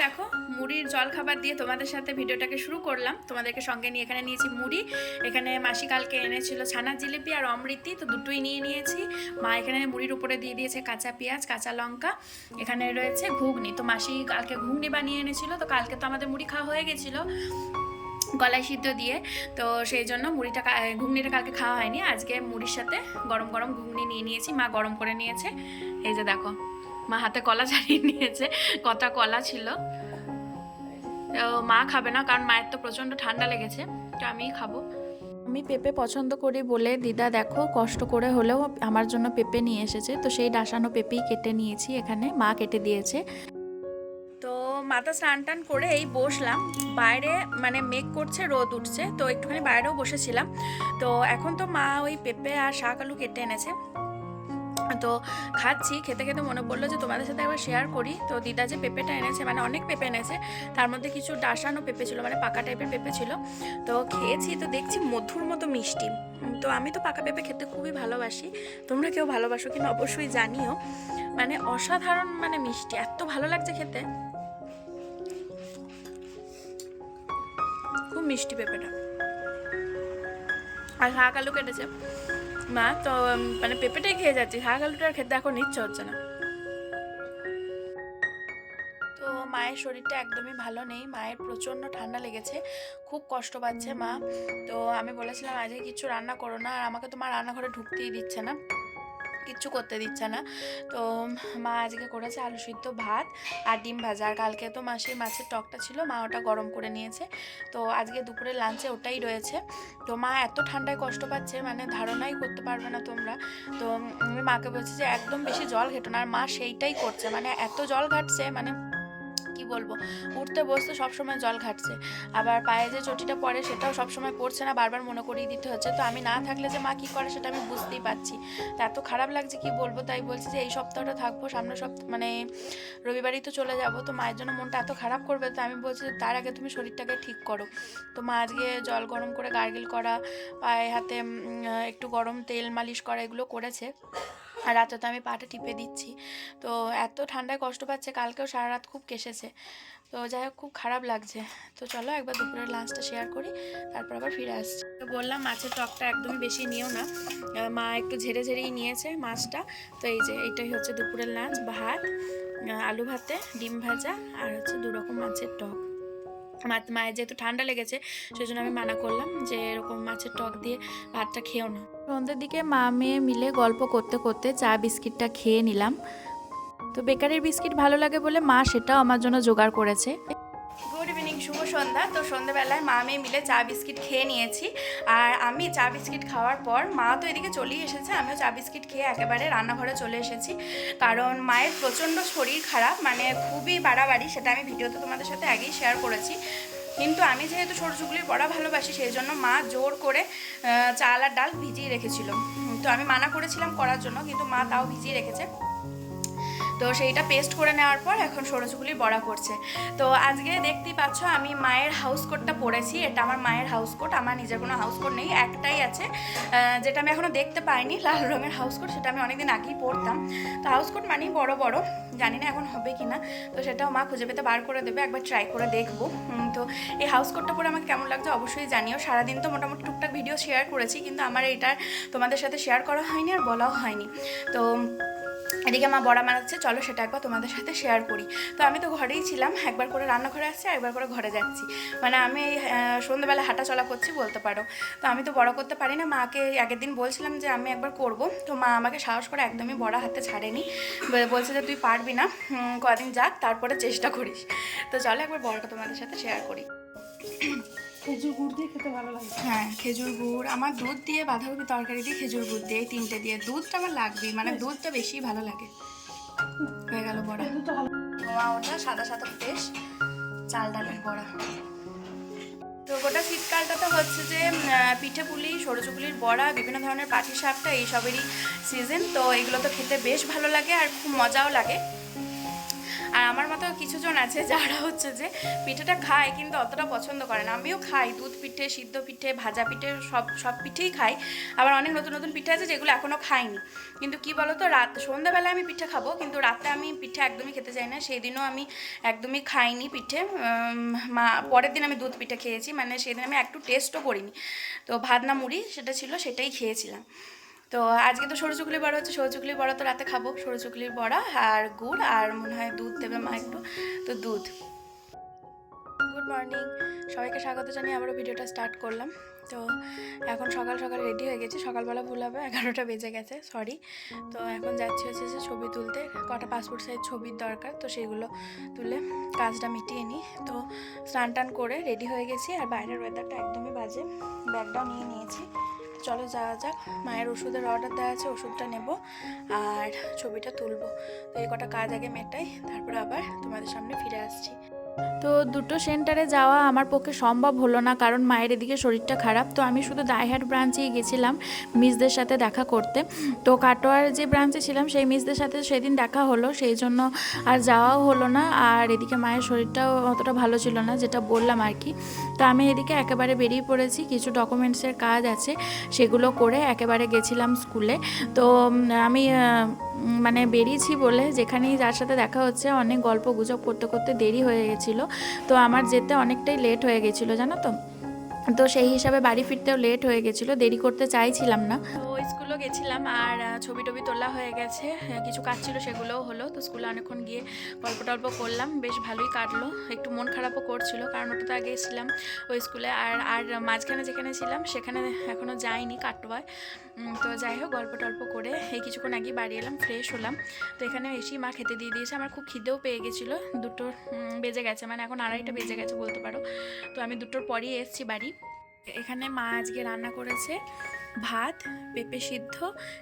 দেখো মুড়ির জল খাবার দিয়ে তোমাদের সাথে ভিডিওটাকে শুরু করলাম। তোমাদেরকে সঙ্গে নিয়ে এখানে নিয়েছি মুড়ি, এখানে মাসি কালকে এনেছিল ছানার জিলিপি আর অমৃতি, তো দুটোই নিয়ে নিয়েছি। মা এখানে মুড়ির উপরে দিয়ে দিয়েছে কাঁচা পেঁয়াজ, কাঁচা লঙ্কা, এখানে রয়েছে ঘুগনি। তো মাসি কালকে ঘুগনি বানিয়ে এনেছিল, তো কালকে তো আমাদের মুড়ি খাওয়া হয়ে গেছিলো গলায় সিদ্ধ দিয়ে, তো সেই জন্য ঘুগনিটা কালকে খাওয়া হয়নি। আজকে মুড়ির সাথে গরম গরম ঘুগনি নিয়ে নিয়েছি, মা গরম করে নিয়েছে। এই যে দেখো মা হাতে কলা ছাড়িয়ে নিয়েছে, কটা কলা ছিল। তো মা খাবে না, কারণ মায়ের তো প্রচণ্ড ঠান্ডা লেগেছে, তো আমিই খাবো। আমি পেঁপে পছন্দ করি বলে দিদা দেখো কষ্ট করে হলেও আমার জন্য পেঁপে নিয়ে এসেছে। তো সেই ডাসানো পেঁপেই কেটে নিয়েছি, এখানে মা কেটে দিয়েছে। তো মাথা স্নান টান করে এই বসলাম, বাইরে মানে মেঘ করছে, রোদ উঠছে, তো একটুখানি বাইরেও বসেছিলাম। তো এখন তো মা ওই পেঁপে আর শাক আলু কেটে এনেছে, তো খাচ্ছি। খেতে খেতে মনে পড়লো যে তোমাদের সাথে একবার শেয়ার করি। তো দিদা যে পেঁপেটা এনেছে, মানে অনেক পেঁপে এনেছে, তার মধ্যে কিছু ডাসানো পেঁপে ছিল, মানে পাকা টাইপের পেঁপে ছিল। তো খেয়েছি, তো দেখছি মধুর মতো মিষ্টি। তো আমি তো পাকা পেঁপে খেতে খুবই ভালোবাসি, তোমরা কেউ ভালোবাসো কিনা অবশ্যই জানিও। মানে অসাধারণ, মানে মিষ্টি, এত ভালো লাগছে খেতে, খুব মিষ্টি পেঁপেটা। আর শাক আলু কেটেছে মা, তো মানে পেঁপেটাই খেয়ে যাচ্ছি, শাক আলুটা খেতে এখন ইচ্ছে হচ্ছে না। তো মায়ের শরীরটা একদমই ভালো নেই, মায়ের প্রচণ্ড ঠান্ডা লেগেছে, খুব কষ্ট পাচ্ছে মা। তো আমি বলেছিলাম আজকে কিছু রান্না করো না, আর আমাকে তো মা রান্নাঘরে ঢুকতেই দিচ্ছে না, কিচ্ছু করতে দিচ্ছে না। তো মা আজকে করেছে আলু সিদ্ধ, ভাত আর ডিম ভাজা। আর কালকে তো মাসির মাছের টকটা ছিল, মা ওটা গরম করে নিয়েছে, তো আজকে দুপুরে লাঞ্চে ওটাই রয়েছে। তো মা এত ঠান্ডায় কষ্ট পাচ্ছে, মানে ধারণাই করতে পারবে না তোমরা। তো আমি মাকে বলছি যে একদম বেশি জল ঘেটো না, আর মা সেইটাই করছে, মানে এত জল ঘাটছে, মানে কি বলবো, উঠতে বসতে সবসময় জল ঘাটছে। আবার পায়ে যে চটিটা পড়ে সেটাও সবসময় পড়ছে না, বারবার মনে করিয়ে দিতে হচ্ছে। তো আমি না থাকলে যে মা কী করে সেটা আমি বুঝতেই পারছি। তো এত খারাপ লাগছে কি বলবো, তাই বলছি যে এই সপ্তাহটা থাকবো, সামনের সপ্তাহ মানে রবিবারই তো চলে যাব। তো মায়ের জন্য মনটা এত খারাপ করবে, তো আমি বলছি যে তার আগে তুমি শরীরটাকে ঠিক করো। তো মা আজকে জল গরম করে গার্গেল করা, পায়ে হাতে একটু গরম তেল মালিশ করা, এগুলো করেছে। আর রাতে তো আমি পাটা টিপে দিচ্ছি। তো এত ঠান্ডায় কষ্ট পাচ্ছে, কালকেও সারা রাত খুব কেসেছে। তো যাই হোক, খুব খারাপ লাগছে। তো চলো একবার দুপুরের লাঞ্চটা শেয়ার করি, তারপর আবার ফিরে আসছি। তো বললাম মাছের টকটা একদমই বেশি নিও না, মা একটু ঝেড়ে ঝেড়েই নিয়েছে মাছটা। তো এই যে এইটাই হচ্ছে দুপুরের লাঞ্চ, ভাত, আলু ভাতে, ডিম ভাজা, আর হচ্ছে 2 রকম মাছের টক। মায়ের যেহেতু ঠান্ডা লেগেছে, সেই জন্য আমি মানা করলাম যে এরকম মাছের টক দিয়ে ভাতটা খেও না। সন্ধ্যের দিকে মা মেয়ে মিলে গল্প করতে করতে চা বিস্কিটটা খেয়ে নিলাম। তো বেকারির বিস্কিট ভালো লাগে বলে মা সেটাও আমার জন্য জোগাড় করেছে। গুড ইভিনিং, শুভ সন্ধ্যা। তো সন্ধ্যাবেলায় মা মেয়ে মিলে চা বিস্কিট খেয়ে নিয়েছি। আর আমি চা বিস্কিট খাওয়ার পর মা তো এদিকে চলেই এসেছে, আমিও চা বিস্কিট খেয়ে একেবারে রান্নাঘরে চলে এসেছি। কারণ মায়ের প্রচণ্ড শরীর খারাপ, মানে খুবই বাড়াবাড়ি, সেটা আমি ভিডিওতে তোমাদের সাথে আগেই শেয়ার করেছি। কিন্তু আমি যেহেতু সরু চুগলির বড়া ভালোবাসি, সেই জন্য মা জোর করে চাল আর ডাল ভিজিয়ে রেখেছিল। তো আমি মানা করেছিলাম করার জন্য, কিন্তু মা তাও ভিজিয়ে রেখেছে। তো সেইটা পেস্ট করে নেওয়ার পর এখন সরুচুগুলির বড়া করছে। তো আজকে দেখতেই পাচ্ছ আমি মায়ের হাউস কোটটা পরেছি, এটা আমার মায়ের হাউস কোট, আমার নিজের কোনো হাউস কোট নেই, একটাই আছে, যেটা আমি এখনও দেখতে পাইনি, লাল রঙের হাউস কোট, সেটা আমি অনেকদিন আগেই পরতাম। তো হাউস কোট মানেই বড় বড়, জানি না এখন হবে কি না, তো সেটাও মা খুঁজে পেতে বার করে দেবে, একবার ট্রাই করে দেখবো। তো এই হাউস কোটটা পরে আমাকে কেমন লাগছে অবশ্যই জানিও। সারাদিন তো মোটামুটি টুকটাক ভিডিও শেয়ার করেছি, কিন্তু আমার এইটা তোমাদের সাথে শেয়ার করা হয়নি আর বলাও হয়নি। তো এদিকে মা বড়া বানাচ্ছে, চলো সেটা একবার তোমাদের সাথে শেয়ার করি। তো আমি তো ঘরেই ছিলাম, একবার করে রান্নাঘরে আসছি আর একবার করে ঘরে যাচ্ছি, মানে আমি সন্ধ্যাবেলা হাঁটা চলা করছি বলতে পারো। তো আমি তো বড়া করতে পারি না, মাকে আগের দিন বলছিলাম যে আমি একবার করব, তো মা আমাকে সাহস করে একদমই বড়া হাতে ছাড়েনি, বলছে যে তুই পারবি না, কদিন যাক তারপরে চেষ্টা করিস। তো চলো একবার বড়াটা তোমাদের সাথে শেয়ার করি। খেজুর গুড় দিয়ে খেতে ভালো লাগে। হ্যাঁ, খেজুর গুড়, আমার দুধ দিয়ে, বাঁধাকপি তরকারি দিয়ে, খেজুর গুড় দিয়ে, এই 3টে দিয়ে, দুধটা আমার লাগবেই, মানে দুধটা বেশি ভালো লাগে। হয়ে গেল বড়া, ধোঁয়া ওটা সাদা সাদা বেশ চাল ডালের বড়া। তো গোটা শীতকালটাতে হচ্ছে যে পিঠে পুলি, সরুচুগুলির বড়া, বিভিন্ন ধরনের পাটি সাপটা, এইসবেরই সিজন। তো এগুলো তো খেতে বেশ ভালো লাগে আর খুব মজাও লাগে। আর আমার মতো কিছুজন আছে যারা হচ্ছে যে পিঠেটা খায় কিন্তু অতটা পছন্দ করে না। আমিও খাই দুধ পিঠে, সিদ্ধ পিঠে, ভাজা পিঠে, সব পিঠেই খাই। আবার অনেক নতুন নতুন পিঠে আছে যেগুলো এখনও খাইনি। কিন্তু কি বলতো, সন্ধ্যাবেলায় আমি পিঠে খাবো কিন্তু রাতে আমি পিঠে একদমই খেতে চাই না। সেই দিনও আমি একদমই খাইনি পিঠে। পরের দিন আমি দুধ পিঠে খেয়েছি, মানে সেদিন আমি একটু টেস্টও করিনি। তো ভাত না মুড়ি সেটা ছিল, সেটাই খেয়েছিলাম। তো আজকে তো সরু চুকলি বড়া হচ্ছে, সরু চুকলির বড়া তো রাতে খাবো। সরু চুকলির বড়া আর গুড়, আর মনে হয় দুধ দেবে মা একটু, তো দুধ। গুড মর্নিং, সবাইকে স্বাগত জানিয়ে আবারও ভিডিওটা স্টার্ট করলাম। তো এখন সকাল সকাল রেডি হয়ে গেছি, সকালবেলা ভুল হবে, 11টা বেজে গেছে, সরি। তো এখন যাচ্ছি হচ্ছে যে ছবি তুলতে, কটা পাসপোর্ট সাইজ ছবির দরকার, তো সেগুলো তুলে কাজটা মিটিয়ে নিই। তো স্নান টান করে রেডি হয়ে গেছি, আর বাইরের ওয়েদারটা একদমই বাজে। ব্যাগটাও নিয়ে নিয়েছি, চলো যাওয়া যাক। মায়ের ওষুধের অর্ডার দেওয়া আছে, ওষুধটা নেব আর ছবিটা তুলবো। তো এই কটা কাজ আগে মেটাই, তারপরে আবার তোমাদের সামনে ফিরে আসছি। তো দুটো সেন্টারে যাওয়া আমার পক্ষে সম্ভব হলো না, কারণ মায়ের এদিকে শরীরটা খারাপ। তো আমি শুধু দাইহাট ব্রাঞ্চেই গেছিলাম মিসদের সাথে দেখা করতে। তো কাটোয়ার যে ব্রাঞ্চে ছিলাম সেই মিসদের সাথে সেদিন দেখা হলো, সেই জন্য আর যাওয়াও হলো না। আর এদিকে মায়ের শরীরটাও অতটা ভালো ছিল না, যেটা বললাম আর কি। তো আমি এদিকে একেবারে বেরিয়ে পড়েছি, কিছু ডকুমেন্টসের কাজ আছে সেগুলো করে একেবারে গেছিলাম স্কুলে। তো আমি মানে বেরিয়েছি বলে যেখানেই যার সাথে দেখা হচ্ছে অনেক গল্প গুজব করতে করতে দেরি হয়ে গেছিলো। তো আমার যেতে অনেকটাই লেট হয়ে গেছিলো জানো তো। তো সেই হিসাবে বাড়ি ফিরতেও লেট হয়ে গেছিলো, দেরি করতে চাইছিলাম না। তো স্কুলেও গেছিলাম আর ছবি টবি তোলা হয়ে গেছে, কিছু কাজ ছিল সেগুলোও হলো। তো স্কুলে অনেকক্ষণ গিয়ে গল্প টল্প করলাম, বেশ ভালোই কাটলো। একটু মন খারাপও করছিল, কারণ ওটা তো আগে ছিলাম ওই স্কুলে, আর মাঝখানে যেখানে ছিলাম সেখানে এখনও যাইনি, কাটোয়ায়। তো যাই হোক, গল্প টল্প করে এই কিছুক্ষণ আগে বাড়ি এলাম, ফ্রেশ হলাম। তো এখানে এসেই মা খেতে দিয়ে দিয়েছে, আমার খুব খিদেও পেয়ে গেছিলো। 2টো বেজে গেছে, মানে এখন 2:30টা বেজে গেছে বলতে পারো। তো আমি 2টোর পরই এসেছি বাড়ি। এখানে মা আজকে রান্না করেছে ভাত, পেঁপে সিদ্ধ,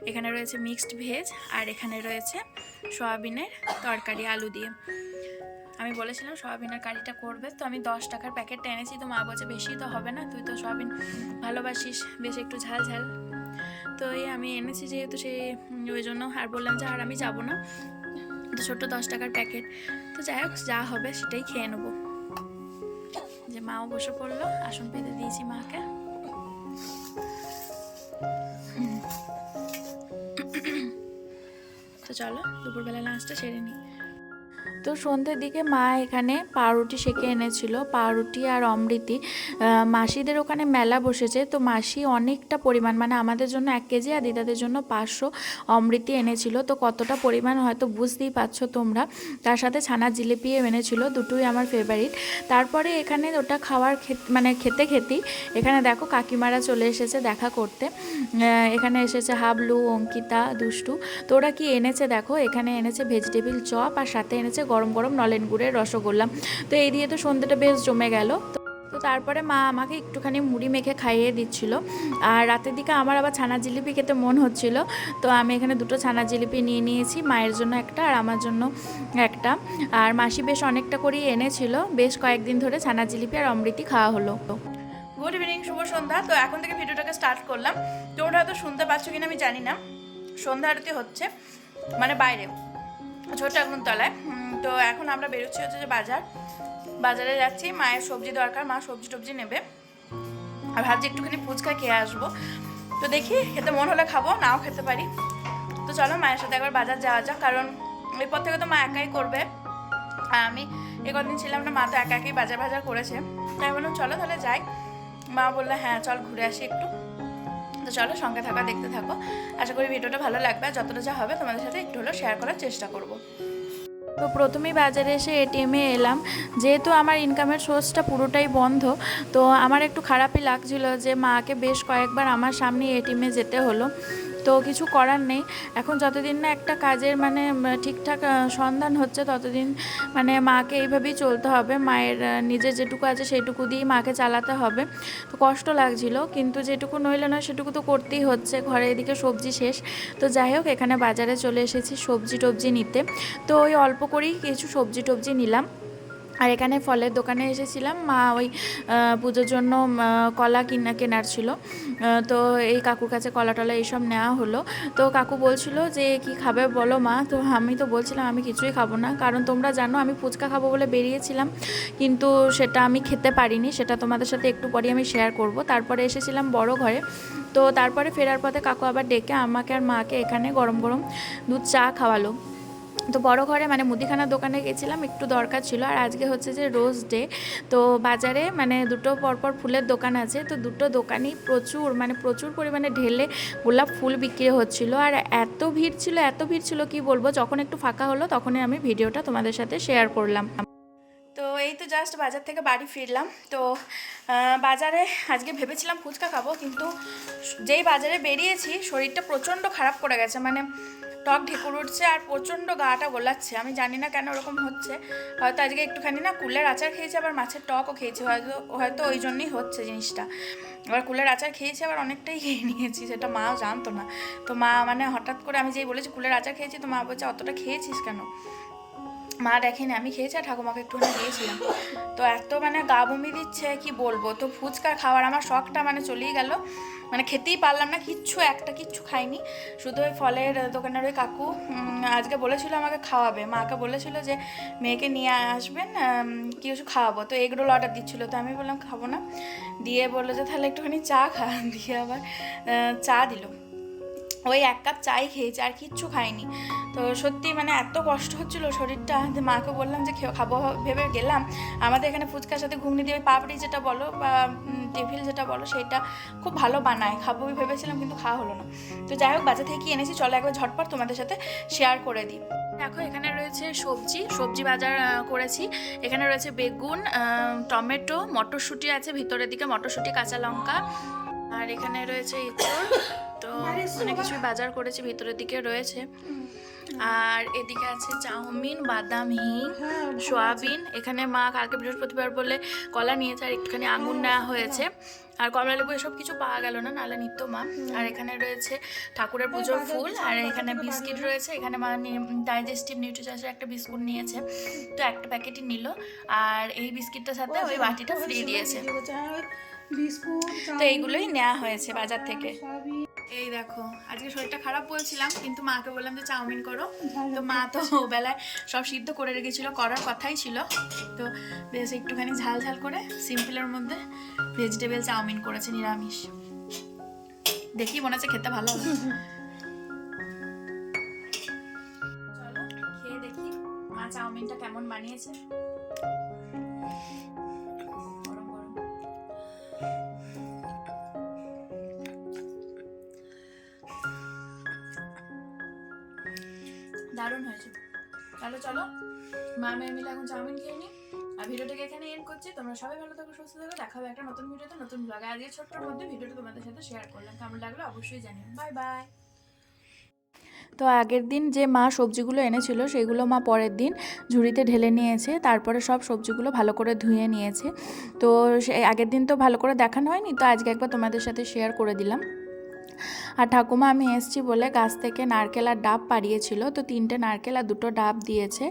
এখানে রয়েছে মিক্সড ভেজ, আর এখানে রয়েছে সয়াবিনের তরকারি আলু দিয়ে। আমি বলেছিলাম সয়াবিনের কারিটা করবে, তো আমি 10 টাকার প্যাকেটটা এনেছি। তো মা বলছে বেশি তো হবে না, তুই তো সয়াবিন ভালোবাসিস, বেশ একটু ঝাল ঝাল। তো এই আমি এনেছি যেহেতু, সেই ওই জন্য আর বললাম যে আর আমি যাবো না, তো ছোট্ট 10 টাকার প্যাকেট। তো যাই হোক, যা হবে সেটাই খেয়ে নেবো। যে মাও বসে পড়লো, আসন পেতে দিয়েছি মাকে। তো চলো দুপুরবেলা লাঞ্চটা সেরে নিই। তো সন্ধ্যের দিকে মা এখানে পাউরুটি সেঁকে এনেছিল, পাউরুটি আর অমৃতি। মাসিদের ওখানে মেলা বসেছে, তো মাসি অনেকটা পরিমাণ, মানে আমাদের জন্য 1 কেজি আর দিদাদের জন্য 500 অমৃতি এনেছিল। তো কতটা পরিমাণ হয়তো বুঝতেই পারছো তোমরা। তার সাথে ছানার জিলিপিও এনেছিল, দুটোই আমার ফেভারিট। তারপরে এখানে ওটা খাওয়ার মানে খেতে খেতেই এখানে দেখো কাকিমারা চলে এসেছে দেখা করতে। এখানে এসেছে হাবলু, অঙ্কিতা, দুষ্টু। তো ওরা কি এনেছে দেখো, এখানে এনেছে ভেজিটেবিল চপ, আর সাথে এনেছে গরম গরম নলেন গুড়ের রসগোল্লা। তো এই দিয়ে তো সন্ধ্যাটা বেশ জমে গেল। তো তারপরে মা আমাকে একটুখানি মুড়ি মেখে খাইয়ে দিচ্ছিল। আর রাতের দিকে আমার আবার ছানা জিলিপি খেতে মন হচ্ছিল, তো আমি এখানে 2টো ছানা জিলিপি নিয়ে নিয়েছি, মায়ের জন্য একটা আর আমার জন্য একটা। আর মাসি বেশ অনেকটা করেই এনেছিল, বেশ কয়েকদিন ধরে ছানা জিলিপি আর অমৃতি খাওয়া হলো। গুড ইভিনিং, শুভ সন্ধ্যা। তো এখন থেকে ভিডিওটাকে স্টার্ট করলাম। তো ওটা হয়তো শুনতে পাচ্ছ কিনা আমি জানি না, সন্ধ্যা আরতি হচ্ছে, মানে বাইরে ছোট আগুনতলায়। তো এখন আমরা বেরোচ্ছি হচ্ছে যে বাজারে যাচ্ছি, মায়ের সবজি দরকার, মা সবজি টবজি নেবে। আর ভাবছি একটুখানি ফুচকা খেয়ে আসবো। তো দেখি, খেতে মন হলে খাবো, নাও খেতে পারি। তো চলো মায়ের সাথে একবার বাজার যাওয়া যাক, কারণ এরপর থেকে তো মা একাই করবে, আর আমি কদিন ছিলাম না, মা তো একা একাই বাজার করেছে। তাই বললাম চলো তাহলে যাই। মা বললো হ্যাঁ চল ঘুরে আসি একটু। তো চলো সঙ্গে থাকা, দেখতে থাকো। আশা করি ভিডিওটা ভালো লাগবে, আর যতটা যা হবে তোমাদের সাথে একটু হলেও শেয়ার করার চেষ্টা করব। তো প্রথমেই বাজারে এসে এটিএমে এলাম, যেহেতু আমার ইনকামের সোর্সটা পুরোটাই বন্ধ। তো আমার একটু খারাপই লাগছিল যে মাকে বেশ কয়েকবার আমার সামনে এটিএমে যেতে হলো। তো কিছু করার নেই, এখন যতদিন না একটা কাজের মানে ঠিকঠাক সন্ধান হচ্ছে ততদিন মানে মাকে এইভাবেই চলতে হবে। মায়ের নিজের যেটুকু আছে সেটুকু দিয়েই মাকে চালাতে হবে। তো কষ্ট লাগছিল, কিন্তু যেটুকু নইলে নয় সেটুকু তো করতেই হচ্ছে। ঘরে এদিকে সবজি শেষ। তো যাই হোক, এখানে বাজারে চলে এসেছি সবজি টবজি নিতে। তো ওই অল্প করেই কিছু সবজি টবজি নিলাম। আর এখানে ফলের দোকানে এসেছিলাম, মা ওই পুজোর জন্য কলা কেনার ছিল। তো এই কাকুর কাছে কলা টলা এইসব নেওয়া হলো। তো কাকু বলছিল যে কি খাবে বলো মা। তো আমি তো বলছিলাম আমি কিছুই খাবো না, কারণ তোমরা জানো আমি ফুচকা খাবো বলে বেরিয়েছিলাম, কিন্তু সেটা আমি খেতে পারিনি। সেটা তোমাদের সাথে একটু পরে আমি শেয়ার করব। তারপরে এসেছিলাম বড় ঘরে। তো তারপরে ফেরার পথে কাকু আবার ডেকে আমাকে আর মাকে এখানে গরম গরম দুধ চা খাওয়ালো। তো বড় ঘরে মানে মুদিখানার দোকানে গেছিলাম, একটু দরকার ছিল। আর আজকে হচ্ছে যে রোজ ডে, তো বাজারে মানে দুটো পরপর ফুলের দোকান আছে, তো দুটো দোকানই প্রচুর পরিমাণে ঢেলে গোলাপ ফুল বিক্রি হচ্ছিল। আর এত ভিড় ছিল কি বলবো। যখন একটু ফাঁকা হলো তখনই আমি ভিডিওটা তোমাদের সাথে শেয়ার করলাম। তো এই তো জাস্ট বাজার থেকে বাড়ি ফিরলাম। তো বাজারে আজকে ভেবেছিলাম ফুচকা খাবো, কিন্তু যেই বাজারে বেরিয়েছি শরীরটা প্রচণ্ড খারাপ করে গেছে, মানে টক ঢেকুর উঠছে আর প্রচণ্ড গাটা গোলাচ্ছে। আমি জানি না কেন ওরকম হচ্ছে, হয়তো আজকে একটুখানি না কুলের আচার খেয়েছি, আবার মাছের টকও খেয়েছি, হয়তো ওই জন্যই হচ্ছে জিনিসটা। আবার কুলের আচার খেয়েছি, আবার অনেকটাই খেয়ে নিয়েছি, সেটা মাও জানতো না। তো মা মানে হঠাৎ করে আমি যেই বলেছি কুলের আচার খেয়েছি, তো মা বলছে অতটা খেয়েছিস কেন। মা দেখেনি আমি খেয়েছি, আর ঠাকুমাকে একটুখানি দিয়েছিলাম। তো এত মানে গা বমি দিচ্ছে কি বলবো। তো ফুচকা খাওয়ার আমার শখটা মানে চলেই গেল, মানে খেতেই পারলাম না, কিচ্ছু খাইনি। শুধু ওই ফলের দোকানের ওই কাকু আজকে বলেছিল আমাকে খাওয়াবে, মাকে বলেছিল যে মেয়েকে নিয়ে আসবেন কিছু খাওয়াবো। তো এগ রোল অর্ডার দিচ্ছিলো, তো আমি বললাম খাবো না, দিয়ে বললো যে তাহলে একটুখানি চা খা, দিয়ে আবার চা দিল। ওই 1 কাপ চাই খেয়েছি, আর কিচ্ছু খাইনি। তো সত্যি মানে এত কষ্ট হচ্ছিলো শরীরটা, যে মাকে বললাম যে খাবো ভেবে গেলাম। আমাদের এখানে ফুচকার সাথে ঘুগনি দিয়ে পাপড়ি যেটা বলো বা টেবিল যেটা বলো, সেটা খুব ভালো বানায়, খাবো ভেবেছিলাম, কিন্তু খাওয়া হলো না। তো যাই হোক, বাজার থেকে কি এনেছি চলো একবার ঝটপট তোমাদের সাথে শেয়ার করে দিই। দেখো এখানে রয়েছে সবজি বাজার করেছি। এখানে রয়েছে বেগুন, টমেটো, মটরশুঁটি আছে ভিতরের দিকে, মটরশুঁটি, কাঁচা লঙ্কা, আর এখানে রয়েছে ইঁচড়। তো অনেক কিছুই বাজার করেছি, ভিতরের দিকে রয়েছে। আর এদিকে আছে চাউমিন, বাদাম, হিং, সোয়াবিন। এখানে মা কালকে বৃহস্পতিবার বলে কলা নিয়েছে, আর একটুখানি আঙুর নেওয়া হয়েছে, আর কমলা লেবু এসব কিছু পাওয়া গেল না, নাহলে নিত্য মা। আর এখানে রয়েছে ঠাকুরের পুজোর ফুল, আর এখানে বিস্কিট রয়েছে। এখানে মা ডাইজেস্টিভ নিউট্রিচয়েসের একটা বিস্কুট নিয়েছে, তো একটা প্যাকেটই নিল। আর এই বিস্কিটটার সাথে ওই বাটিটা ফ্রি দিয়েছে। তো এইগুলোই নেওয়া হয়েছে বাজার থেকে। এই দেখো আজকে শরীরটা খারাপ বলছিলাম, কিন্তু মাকে বললাম যে চাউমিন করো, তো মা তো বেলায় সব সিদ্ধ করে রেখেছিল, করার কথাই ছিল। তো বেশ একটুখানি ঝাল ঝাল করে সিম্পলের মধ্যে ভেজিটেবল চাউমিন করেছে, নিরামিষ। দেখি মনে হচ্ছে খেতে ভালো হবে। চলো খেয়ে দেখি মা চাউমিনটা কেমন বানিয়েছে। দারুণ হয়েছে। চলো মা মেয়ে মিলে এখন চাউমিন খেয়ে নিই, আর ভিডিওটাকে এখানে এন্ড করছি। তোমরা সবাই ভালো থাকো, সুস্থ থাকো, দেখা হবে একটা নতুন ভিডিওতে, নতুন ব্লগে। আজকে ছোট্টর মধ্যে ভিডিওটা তোমাদের সাথে শেয়ার করলাম, কেমন লাগলো অবশ্যই জানিও। Bye bye. তো আগের দিন যে মা সবজিগুলো এনেছিল সেগুলো মা পরের দিন ঝুড়িতে ঢেলে নিয়েছে, তারপরে সব সবজিগুলো ভালো করে ধুয়ে নিয়েছে। তো আগের দিন তো ভালো করে দেখানো হয়নি, তো আজকে একবার তোমাদের সাথে শেয়ার করে দিলাম। আর ঠাকুমা আমি এসছি বলে গাছ থেকে নারকেল আর ডাব পাড়িয়েছিল, তো 3টে নারকেল আর 2টো ডাব দিয়েছে।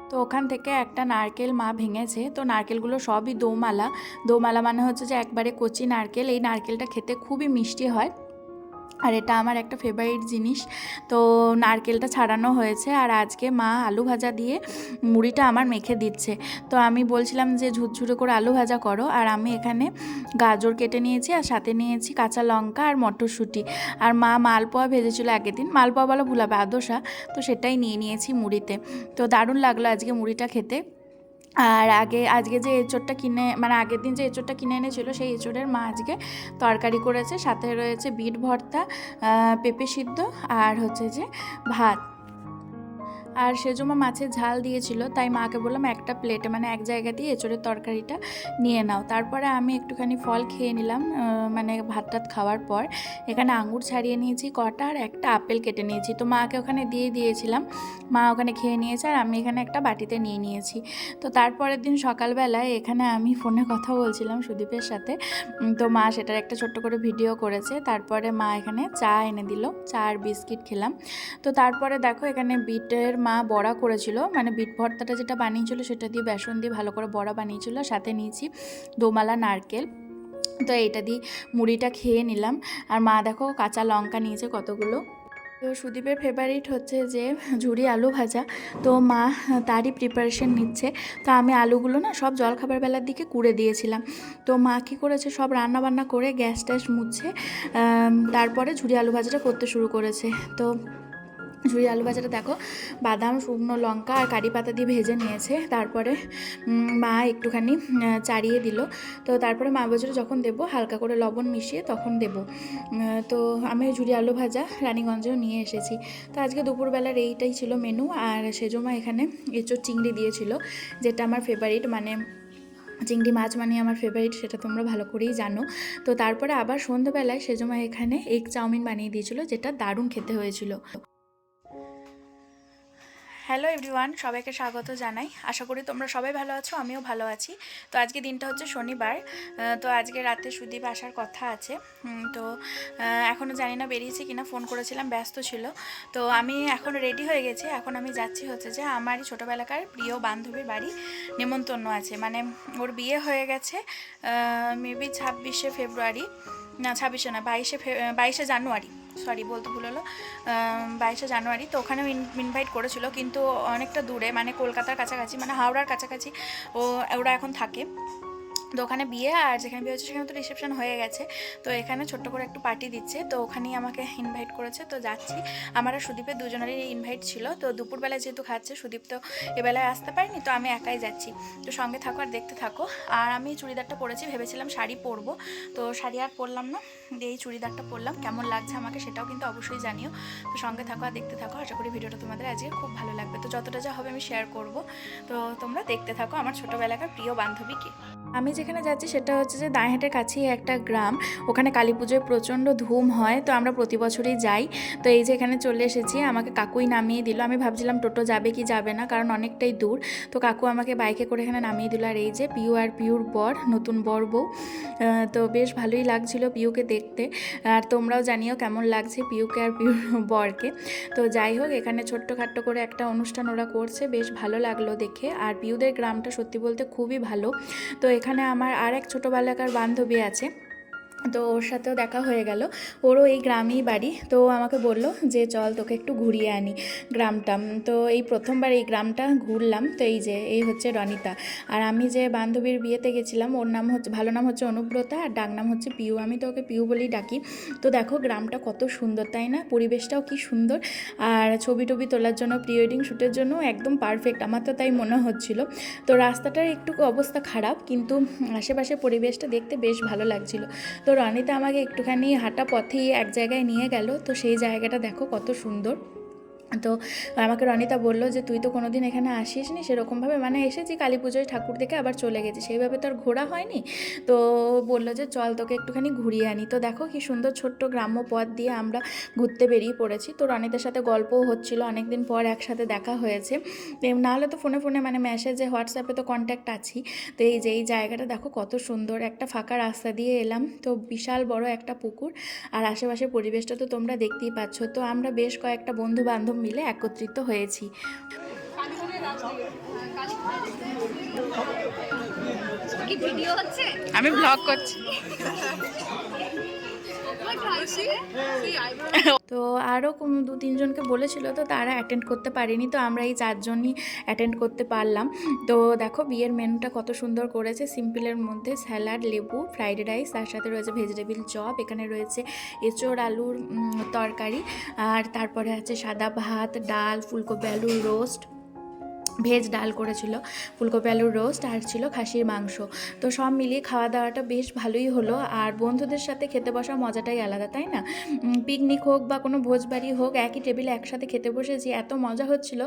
তো ওখান থেকে একটা নারকেল মা ভেঙেছে। তো নারকেলগুলো সবই দোমালা মানে হচ্ছে যে একবারে কচি নারকেল। এই নারকেলটা খেতে খুবই মিষ্টি হয়, আর এটা আমার একটা ফেভারিট জিনিস। তো নারকেলটা ছাড়ানো হয়েছে, আর আজকে মা আলু ভাজা দিয়ে মুড়িটা আমার মেখে দিচ্ছে। তো আমি বলছিলাম যে ঝুরঝুরে করে আলু ভাজা করো, আর আমি এখানে গাজর কেটে নিয়েছি, আর সাথে নিয়েছি কাঁচা লঙ্কা আর মটরশুঁটি। আর মা মালপোয়া ভেজেছিল আগের দিন, মালপোয়া বলা ভুলাবে, আদোসা, তো সেটাই নিয়ে নিয়েছি মুড়িতে। তো দারুণ লাগলো আজকে মুড়িটা খেতে। আর আজকে যে এঁচোড়টা মানে আগের দিন যে এঁচোড়টা কিনে এনেছিল, সেই এঁচোড়ের মা আজকে তরকারি করেছে, সাথে রয়েছে বিট ভর্তা, পেঁপে সিদ্ধ, আর হচ্ছে যে ভাত। আর সেজন্য মাছের ঝাল দিয়েছিল, তাই মাকে বললাম একটা প্লেটে মানে এক জায়গা দিয়ে এঁচোড়ের তরকারিটা নিয়ে নাও। তারপরে আমি একটুখানি ফল খেয়ে নিলাম, মানে ভাত টাত খাওয়ার পর। এখানে আঙুর ছাড়িয়ে নিয়েছি কটা, আর একটা আপেল কেটে নিয়েছি। তো মাকে ওখানে দিয়ে দিয়েছিলাম, মা ওখানে খেয়ে নিয়েছে, আর আমি এখানে একটা বাটিতে নিয়ে নিয়েছি। তো তারপরের দিন সকালবেলায় এখানে আমি ফোনে কথা বলছিলাম সুদীপের সাথে, তো মা সেটার একটা ছোট্ট করে ভিডিও করেছে। তারপরে মা এখানে চা এনে দিল, চা আর বিস্কিট খেলাম। তো তারপরে দেখো এখানে বিটের মা বড়া করেছিল, মানে বিট ভর্তাটা যেটা বানিয়েছিল সেটা দিয়ে বেসন দিয়ে ভালো করে বড়া বানিয়েছিল। সাথে নিয়েছি দোমালা নারকেল। তো এইটা দিয়ে মুড়িটা খেয়ে নিলাম। আর মা দেখো কাঁচা লঙ্কা নিয়েছে কতগুলো। তো সুদীপের ফেভারিট হচ্ছে যে ঝুরি আলু ভাজা, তো মা তারই প্রিপারেশন নিচ্ছে। তো আমি আলুগুলো না সব জলখাবার বেলার দিকে কুড়ে দিয়েছিলাম। তো মা কী করেছে, সব রান্না বান্না করে গ্যাস ট্যাস মুছে তারপরে ঝুরি আলু ভাজাটা করতে শুরু করেছে। তো ঝুরি আলু ভাজাটা দেখো বাদাম, শুকনো লঙ্কা আর কারি পাতা দিয়ে ভেজে নিয়েছে। তারপরে মা একটুখানি চাড়িয়ে দিল। তো তারপরে মা বলছিল যখন দেবো হালকা করে লবণ মিশিয়ে তখন দেবো। তো আমি ঝুরি আলু ভাজা রানীগঞ্জেও নিয়ে এসেছি। তো আজকে দুপুরবেলার এইটাই ছিল মেনু। আর সেজমা এখানে এঁচোড় চিংড়ি দিয়েছিল, যেটা আমার ফেভারিট, মানে চিংড়ি মাছ মানে আমার ফেভারিট, সেটা তোমরা ভালো করেই জানো। তো তারপরে আবার সন্ধ্যাবেলায় সেজমা এখানে এগ চাউমিন বানিয়ে দিয়েছিল, যেটা দারুণ খেতে হয়েছিল। হ্যালো এভরিওয়ান, সবাইকে স্বাগত জানাই। আশা করি তোমরা সবাই ভালো আছো, আমিও ভালো আছি। তো আজকে দিনটা হচ্ছে শনিবার। তো আজকে রাতে সুদীপ আসার কথা আছে। তো এখনও জানি না বেরিয়েছে কিনা, ফোন করেছিলাম, ব্যস্ত ছিল। তো আমি এখন রেডি হয়ে গেছি। এখন আমি যাচ্ছি হচ্ছে যে আমারই ছোটোবেলাকার প্রিয় বান্ধবীর বাড়ি নেমন্তন্ন আছে, মানে ওর বিয়ে হয়ে গেছে মেবি 26শে ফেব্রুয়ারি, না 26শে না, 22শে জানুয়ারি, সরি বলতে ভুল হলো, 22শে জানুয়ারি। তো ওখানেও ইনভাইট করেছিল, কিন্তু অনেকটা দূরে, মানে কলকাতার কাছাকাছি, মানে হাওড়ার কাছাকাছি ওরা এখন থাকে। তো ওখানে বিয়ে, আর যেখানে বিয়ে হচ্ছে সেখানে তো রিসেপশন হয়ে গেছে। তো এখানে ছোট্ট করে একটু পার্টি দিচ্ছে, তো ওখানেই আমাকে ইনভাইট করেছে। তো যাচ্ছি। আমার আর সুদীপের দুজনেরই ইনভাইট ছিল। তো দুপুরবেলায় যেহেতু খাচ্ছে, সুদীপ তো এবেলায় আসতে পারিনি, তো আমি একাই যাচ্ছি। তো সঙ্গে থাকো আর দেখতে থাকো। আর আমি চুড়িদারটা পরেছি, ভেবেছিলাম শাড়ি পরবো, তো শাড়ি আর পরলাম না, এই চুড়িদারটা পরলাম। কেমন লাগছে আমাকে সেটাও কিন্তু অবশ্যই জানিও। তো সঙ্গে থাকো আর দেখতে থাকো। আশা করি ভিডিওটা তোমাদের আজকে খুব ভালো লাগবে। তো যতটা যা হবে আমি শেয়ার করব। তো তোমরা দেখতে থাকো আমার ছোটোবেলাকার প্রিয় বান্ধবীকে। আমি যেখানে যাচ্ছি সেটা হচ্ছে যে দাঁড়িহাটের কাছেই একটা গ্রাম, ওখানে কালী পুজোয় প্রচণ্ড ধুম হয়। তো আমরা প্রতি বছরই যাই। তো এই যে এখানে চলে এসেছি, আমাকে কাকুই নামিয়ে দিল। আমি ভাবছিলাম টোটো যাবে কি যাবে না, কারণ অনেকটাই দূর। তো কাকু আমাকে বাইকে করে এখানে নামিয়ে দিল। আর এই যে পিউ আর পিউর বর, নতুন বর বউ। তো বেশ ভালোই লাগছিল পিউকে দেখতে। আর তোমরাও জানিও কেমন লাগছে পিউকে আর পিউর বরকে। তো যাই হোক, এখানে ছোট্টখাট্টো করে একটা অনুষ্ঠান ওরা করছে, বেশ ভালো লাগলো দেখে। আর পিউদের গ্রামটা সত্যি বলতে খুবই ভালো। তো এখানে আমার আর এক ছোটোবেলাকার বান্ধবী আছে, তো ওর সাথেও দেখা হয়ে গেল। ওরও এই গ্রামেই বাড়ি। তো আমাকে বলল যে চল তোকে একটু ঘুরিয়ে আনি গ্রামটা। তো এই প্রথমবার এই গ্রামটা ঘুরলাম। তো এই হচ্ছে রনিতা। আর আমি যে বান্ধবীর বিয়েতে গেছিলাম, ওর নাম হচ্ছে, ভালো নাম হচ্ছে অনুব্রতা, আর ডাক নাম হচ্ছে পিউ। আমি তো ওকে পিউ বলেই ডাকি। তো দেখো গ্রামটা কত সুন্দর, তাই না? পরিবেশটাও কি সুন্দর। আর ছবি টবি তোলার জন্য, প্রি ওয়েডিং শ্যুটের জন্য একদম পারফেক্ট, আমার তো তাই মনে হচ্ছিল। তো রাস্তাটার একটু অবস্থা খারাপ, কিন্তু আশেপাশে পরিবেশটা দেখতে বেশ ভালো লাগছিল। তো রনিতা আমাকে একটুখানি হাঁটা পথেই এক জায়গায় নিয়ে গেল। তো সেই জায়গাটা দেখো কত সুন্দর। তো আমাকে রনিতা বললো যে তুই তো কোনো দিন এখানে আসিস নি সেরকমভাবে, মানে এসেছি কালী পুজোয় ঠাকুর দেখে আবার চলে গেছি, সেইভাবে তো আর ঘোরা হয়নি। তো বললো যে চল তোকে একটুখানি ঘুরিয়ে আনি। তো দেখো কি সুন্দর ছোট্ট গ্রাম্য পথ দিয়ে আমরা ঘুরতে বেরিয়ে পড়েছি। তো রনিতার সাথে গল্পও হচ্ছিলো, অনেকদিন পর একসাথে দেখা হয়েছে। নাহলে তো ফোনে ফোনে মানে মেসেজে হোয়াটসঅ্যাপে তো কন্ট্যাক্ট আছি। তো এই যে এই জায়গাটা দেখো কত সুন্দর, একটা ফাঁকা রাস্তা দিয়ে এলাম। তো বিশাল বড় একটা পুকুর, আর আশেপাশে পরিবেশটা তো তোমরা দেখতেই পাচ্ছ। তো আমরা বেশ কয়েকটা বন্ধু বান্ধব মিলে একত্রিত হয়েছি। আমি ব্লগ করছি। তো আরও 2-3 জনকে বলেছিল, তো তারা অ্যাটেন্ড করতে পারেনি। তো আমরা এই 4জনই অ্যাটেন্ড করতে পারলাম। তো দেখো বিয়ের মেনুটা কত সুন্দর করেছে, সিম্পলের মধ্যে স্যালাড, লেবু, ফ্রাইড রাইস, তার সাথে রয়েছে ভেজিটেবিল চপ, এখানে রয়েছে এঁচোড় আলুর তরকারি, আর তারপরে আছে সাদা ভাত, ডাল, ফুলকপি আলুর রোস্ট, ভেজ ডাল করেছিল, ফুলকপি আলুর রোস্ট, আর ছিল খাসির মাংস। তো সব মিলিয়ে খাওয়া দাওয়াটা বেশ ভালোই হলো। আর বন্ধুদের সাথে খেতে বসার মজাটাই আলাদা, তাই না? পিকনিক হোক বা কোনো ভোজবাড়ি হোক, একই টেবিলে একসাথে খেতে বসেছি, এত মজা হচ্ছিল।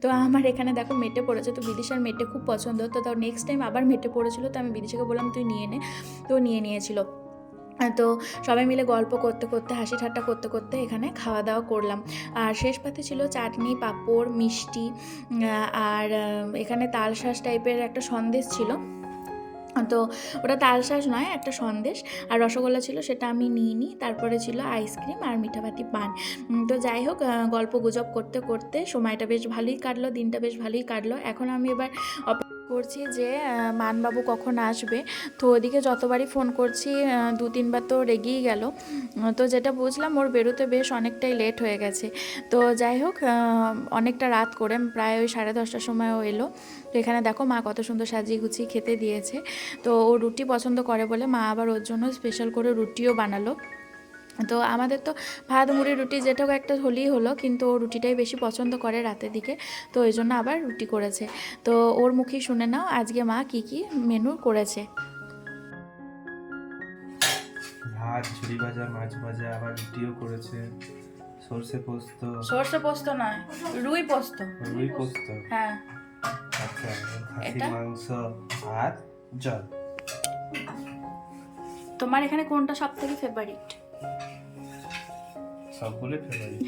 তো আমার এখানে দেখো মেটে পড়েছে। তো বিদিশার মেটে খুব পছন্দ, তো তাও নেক্সট টাইম আবার মেটে পড়েছিল। তো আমি বিদিশাকে বললাম তুই নিয়ে নে, তো নিয়ে নিয়েছিল। তো সবাই মিলে গল্প করতে করতে, হাসি ঠাট্টা করতে করতে এখানে খাওয়া দাওয়া করলাম। আর শেষ পাতে ছিল চাটনি, পাঁপড়, মিষ্টি, আর এখানে তালশাঁস টাইপের একটা সন্দেশ ছিল। তো ওটা তালশাঁস নয়, একটা সন্দেশ আর রসগোল্লা ছিল, সেটা আমি নিয়ে নিই। তারপরে ছিল আইসক্রিম আর মিঠাপাতি পান। তো যাই হোক, গল্প গুজব করতে করতে সময়টা বেশ ভালোই কাটলো, দিনটা বেশ ভালোই কাটলো। এখন আমি এবার করছি যে মানবাবু কখন আসবে। তো ওদিকে যতবারই ফোন করছি 2-3 বার তো রেগেই গেল। তো যেটা বুঝলাম ওর বেরোতে বেশ অনেকটাই লেট হয়ে গেছে। তো যাই হোক, অনেকটা রাত করে প্রায় ওই 10:30টার সময় ও এলো। তো এখানে দেখো মা কত সুন্দর সাজিয়ে গুছিয়ে খেতে দিয়েছে। তো ও রুটি পছন্দ করে বলে মা আবার ওর জন্য স্পেশাল করে রুটিও বানালো। তো আমাদের তো ভাত মুড়ি রুটি যেটাও একটা হলেই হলো, কিন্তু ও রুটিটাই বেশি পছন্দ করে রাতের দিকে। তো ওই জন্য আবার রুটি করেছে। তো ওর মুখেই শুনে নাও আজকে মা কি কি মেনু করেছে। ভাত, ঝুড়ি ভাজা, মাছ ভাজা, আবার রুটিও করেছে, সর্ষে পোস্ত, সর্ষে পোস্ত নয়, রুই পোস্ত। রুই পোস্ত, হ্যাঁ, আচ্ছা, খাসির এটা? মাংস আর জল। তোমার এখানে কোনটা সব থেকে ফেভারিট? সবগুলো ফেভারিট।